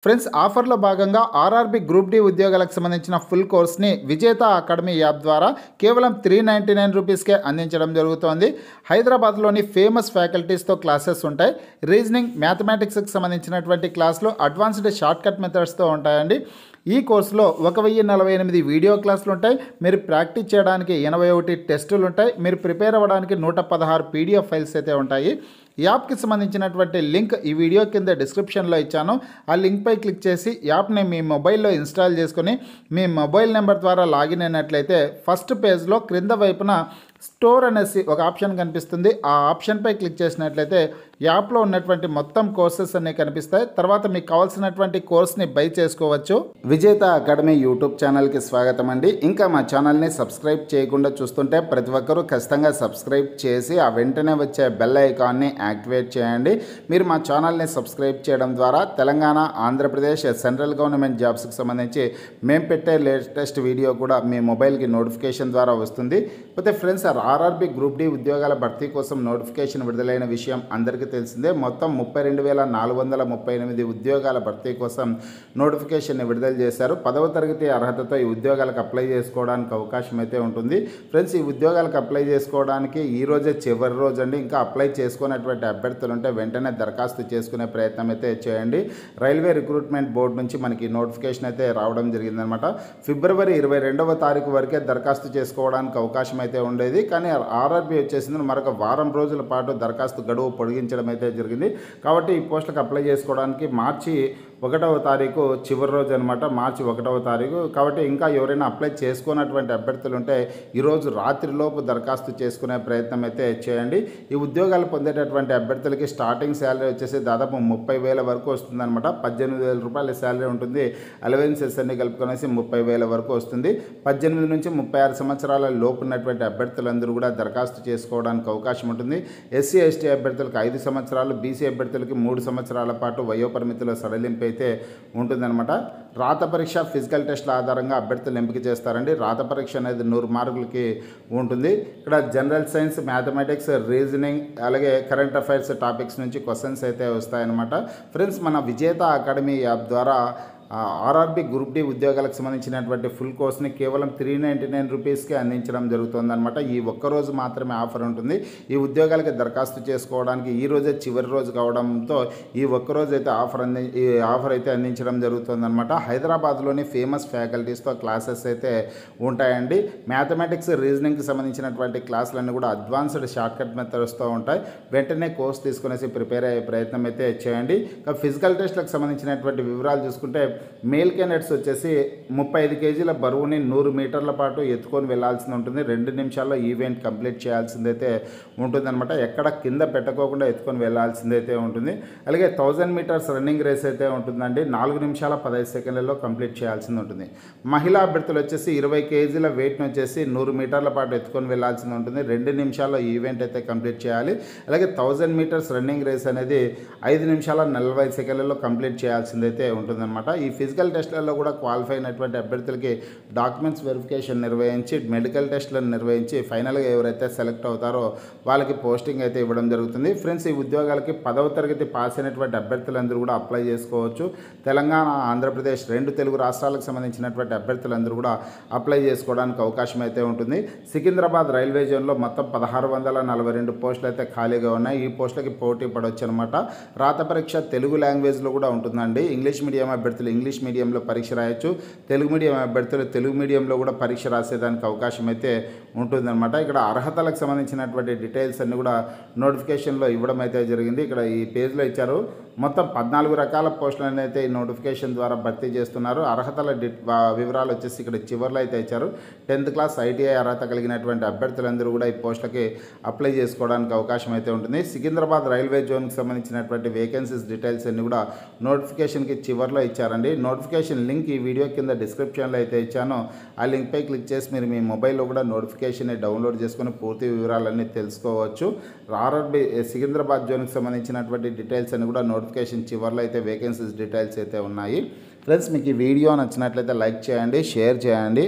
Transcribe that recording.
Friends ఆఫర్లో భాగంగా RRB group D ఉద్యోగాలకు సంబంధించిన ఫుల్ కోర్స్ని విజేత అకాడమీ యాప్ ద్వారా కేవలం 399 రూపీస్కే అందించడం జరుగుతోంది. హైదరాబాద్లోని ఫేమస్ ఫ్యాకల్టీస్తో క్లాసెస్ ఉంటాయి. రీజనింగ్, మ్యాథమెటిక్స్కి సంబంధించినటువంటి క్లాసులు అడ్వాన్స్డ్ షార్ట్ కట్ మెథడ్స్తో ఉంటాయండి. ఈ కోర్సులో 1048 వీడియో క్లాసులు ఉంటాయి. మీరు ప్రాక్టీస్ చేయడానికి 81 టెస్టులు ఉంటాయి. మీరు ప్రిపేర్ అవ్వడానికి 116 పీడిఎఫ్ ఫైల్స్ అయితే ఉంటాయి. యాప్కి సంబంధించినటువంటి లింక్ ఈ వీడియో కింద డిస్క్రిప్షన్లో ఇచ్చాను. ఆ లింక్పై క్లిక్ చేసి యాప్ని మీ మొబైల్లో ఇన్స్టాల్ చేసుకొని మీ మొబైల్ నెంబర్ ద్వారా లాగిన్ అయినట్లయితే ఫస్ట్ పేజ్లో క్రింద వైపున స్టోర్ అనేసి ఒక ఆప్షన్ కనిపిస్తుంది. ఆ ఆప్షన్పై క్లిక్ చేసినట్లయితే యాప్లో ఉన్నటువంటి మొత్తం కోర్సెస్ అన్నీ కనిపిస్తాయి. తర్వాత మీకు కావాల్సినటువంటి కోర్స్ని బై చేసుకోవచ్చు. విజేత అకాడమీ యూట్యూబ్ ఛానల్కి స్వాగతం అండి. ఇంకా మా ఛానల్ని సబ్స్క్రైబ్ చేయకుండా చూస్తుంటే ప్రతి ఒక్కరూ ఖచ్చితంగా సబ్స్క్రైబ్ చేసి ఆ వెంటనే వచ్చే బెల్ ఐకాన్ని యాక్టివేట్ చేయండి. మీరు మా ఛానల్ని సబ్స్క్రైబ్ చేయడం ద్వారా తెలంగాణ, ఆంధ్రప్రదేశ్ సెంట్రల్ గవర్నమెంట్ జాబ్స్కి సంబంధించి మేము పెట్టే లేటెస్ట్ వీడియో కూడా మీ మొబైల్కి నోటిఫికేషన్ ద్వారా వస్తుంది. అయితే ఫ్రెండ్స్, ఆర్ఆర్బీ గ్రూప్ డి ఉద్యోగాల భర్తీ కోసం నోటిఫికేషన్ విడుదలైన విషయం అందరికీ తెలిసిందే. మొత్తం 32,438 ఉద్యోగాల భర్తీ కోసం నోటిఫికేషన్ విడుదల చేశారు. 10వ తరగతి అర్హతతో ఈ ఉద్యోగాలకు అప్లై చేసుకోవడానికి అవకాశం అయితే ఉంటుంది. ఫ్రెండ్స్, ఈ ఉద్యోగాలకు అప్లై చేసుకోవడానికి ఈ రోజే చివరి రోజు అండి. ఇంకా అప్లై చేసుకున్నటువంటి అభ్యర్థులు ఉంటే వెంటనే దరఖాస్తు చేసుకునే ప్రయత్నం అయితే చేయండి. రైల్వే రిక్రూట్మెంట్ బోర్డు నుంచి మనకి నోటిఫికేషన్ అయితే రావడం జరిగిందనమాట. ఫిబ్రవరి 22వ తారీఖు వరకే దరఖాస్తు చేసుకోవడానికి అవకాశం అయితే ఉండేది. కానీ ఆర్ఆర్బీ వచ్చేసింది మరొక వారం రోజుల పాటు దరఖాస్తు గడువు పొడిగించడం అయితే జరిగింది. కాబట్టి ఈ పోస్టులకు అప్లై చేసుకోవడానికి మార్చి 1వ తారీఖు చివరి రోజు అనమాట. మార్చి 1వ తారీఖు. కాబట్టి ఇంకా ఎవరైనా అప్లై చేసుకున్నటువంటి అభ్యర్థులు ఉంటే ఈరోజు రాత్రిలోపు దరఖాస్తు చేసుకునే ప్రయత్నం అయితే చేయండి. ఈ ఉద్యోగాలు పొందేటటువంటి అభ్యర్థులకి స్టార్టింగ్ శాలరీ వచ్చేసి దాదాపు 30,000 వరకు వస్తుందన్నమాట. 18,000 రూపాయల శాలరీ ఉంటుంది. అలవెన్సెస్ అన్ని కలుపుకొనేసి 30,000 వరకు వస్తుంది. 18 నుంచి 36 సంవత్సరాల లోపు ఉన్నటువంటి అభ్యర్థులందరూ కూడా దరఖాస్తు చేసుకోవడానికి అవకాశం ఉంటుంది. ఎస్సీ ఎస్టీ అభ్యర్థులకు 5 సంవత్సరాలు, బీసీ అభ్యర్థులకి 3 సంవత్సరాల పాటు వయోపరిమితిలో సడలింపు అయితే ఉంటుందన్నమాట. రాత పరీక్ష, ఫిజికల్ టెస్ట్ల ఆధారంగా అభ్యర్థులు ఎంపిక చేస్తారండి. రాత పరీక్ష అనేది 100 మార్కులకి ఉంటుంది. ఇక్కడ జనరల్ సైన్స్, మ్యాథమెటిక్స్, రీజనింగ్ అలాగే కరెంట్ అఫైర్స్ టాపిక్స్ నుంచి క్వశ్చన్స్ అయితే వస్తాయన్నమాట. ఫ్రెండ్స్, మన విజేత అకాడమీ యాప్ ద్వారా ఆర్ఆర్బీ గ్రూప్ డి ఉద్యోగాలకు సంబంధించినటువంటి ఫుల్ కోర్స్ని కేవలం 399 రూపీస్కి అందించడం జరుగుతుందన్నమాట. ఈ ఒక్కరోజు మాత్రమే ఆఫర్ ఉంటుంది. ఈ ఉద్యోగాలకి దరఖాస్తు చేసుకోవడానికి ఈ రోజే చివరి రోజు కావడంతో ఈ ఒక్కరోజు అయితే ఈ ఆఫర్ అయితే అందించడం జరుగుతుందన్నమాట. హైదరాబాద్లోని ఫేమస్ ఫ్యాకల్టీస్తో క్లాసెస్ అయితే ఉంటాయండి. మ్యాథమెటిక్స్, రీజనింగ్కి సంబంధించినటువంటి క్లాసులన్నీ కూడా అడ్వాన్స్డ్ షార్ట్ కట్ మెథడ్స్తో ఉంటాయి. వెంటనే కోర్స్ తీసుకునేసి ప్రిపేర్ అయ్యే ప్రయత్నం అయితే చేయండి. ఫిజికల్ టెస్ట్లకు సంబంధించినటువంటి వివరాలు చూసుకుంటే మేల్ క్యాండిడేట్స్ వచ్చేసి 35 కేజీల బరువుని 100 మీటర్ల పాటు ఎత్తుకొని వెళ్లాల్సి ఉంటుంది. 2 నిమిషాల్లో ఈవెంట్ కంప్లీట్ చేయాల్సిందైతే ఉంటుందన్నమాట. ఎక్కడ కింద పెట్టకోకుండా ఎత్తుకొని వెళ్లాల్సిందైతే ఉంటుంది. అలాగే 1000 మీటర్స్ రన్నింగ్ రేస్ అయితే ఉంటుందండి. 4 నిమిషాల 15 సెకండ్లలో కంప్లీట్ చేయాల్సింది ఉంటుంది. మహిళా అభ్యర్థులు వచ్చేసి 20 కేజీల వెయిట్ని వచ్చేసి 100 మీటర్ల పాటు ఎత్తుకొని వెళ్లాల్సింది ఉంటుంది. 2 నిమిషాల్లో ఈవెంట్ అయితే కంప్లీట్ చేయాలి. అలాగే 1000 మీటర్స్ రన్నింగ్ రేస్ అనేది 5 నిమిషాల 40 సెకండ్లలో కంప్లీట్ చేయాల్సిందైతే ఉంటుందన్నమాట. ఈ ఫిజికల్ టెస్ట్లలో కూడా క్వాలిఫై అయినటువంటి అభ్యర్థులకి డాక్యుమెంట్స్ వెరిఫికేషన్ నిర్వహించి, మెడికల్ టెస్ట్లను నిర్వహించి ఫైనల్గా ఎవరైతే సెలెక్ట్ అవుతారో వాళ్ళకి పోస్టింగ్ అయితే ఇవ్వడం జరుగుతుంది. ఫ్రెండ్స్, ఈ ఉద్యోగాలకి 10వ తరగతి పాస్ అయినటువంటి అభ్యర్థులందరూ కూడా అప్లై చేసుకోవచ్చు. తెలంగాణ, ఆంధ్రప్రదేశ్ 2 తెలుగు రాష్ట్రాలకు సంబంధించినటువంటి అభ్యర్థులందరూ కూడా అప్లై చేసుకోవడానికి అవకాశం అయితే ఉంటుంది. సికింద్రాబాద్ రైల్వే జోన్లో మొత్తం 1642 పోస్టులు అయితే ఖాళీగా ఉన్నాయి. ఈ పోస్టులకి పోటీ పడవచ్చు అనమాట. రాత పరీక్ష తెలుగు లాంగ్వేజ్లో కూడా ఉంటుందండి. ఇంగ్లీష్ మీడియం అభ్యర్థులు ఇంగ్లీష్ మీడియంలో పరీక్ష రాయొచ్చు. తెలుగు మీడియం అభ్యర్థులు తెలుగు మీడియంలో కూడా పరీక్ష రాసేదానికి అవకాశం అయితే ఉంటుందన్నమాట. ఇక్కడ అర్హతలకు సంబంధించినటువంటి డీటెయిల్స్ అన్నీ కూడా నోటిఫికేషన్లో ఇవ్వడం అయితే జరిగింది. ఇక్కడ ఈ పేజ్లో ఇచ్చారు. మొత్తం 14 రకాల పోస్టులను అయితే ఈ నోటిఫికేషన్ ద్వారా భర్తీ చేస్తున్నారు. అర్హతల వివరాలు వచ్చేసి ఇక్కడ చివరిలో అయితే ఇచ్చారు. 10th క్లాస్ ఐటీఐ అర్హత కలిగినటువంటి అభ్యర్థులందరూ కూడా ఈ పోస్టులకి అప్లై చేసుకోవడానికి అవకాశం అయితే ఉంటుంది. సికింద్రాబాద్ రైల్వే జోన్కి సంబంధించినటువంటి వేకెన్సీస్ డీటెయిల్స్ అన్ని కూడా నోటిఫికేషన్కి చివరిలో ఇచ్చారండి. నోటిఫికేషన్ లింక్ ఈ వీడియో కింద డిస్క్రిప్షన్లో అయితే ఇచ్చాను. ఆ లింక్పై క్లిక్ చేసి మీరు మీ మొబైల్లో కూడా నోటిఫికేషన్ని డౌన్లోడ్ చేసుకుని పూర్తి వివరాలన్నీ తెలుసుకోవచ్చు. ఆర్ఆర్బీ సికింద్రాబాద్ జోన్కి సంబంధించినటువంటి డీటెయిల్స్ అన్ని కూడా నోటిఫికేషన్ చివరిలో అయితే వేకెన్సీస్ డీటెయిల్స్ అయితే ఉన్నాయి. ఫ్రెండ్స్, మీకు ఈ వీడియో నచ్చినట్లయితే లైక్ చేయండి, షేర్ చేయండి.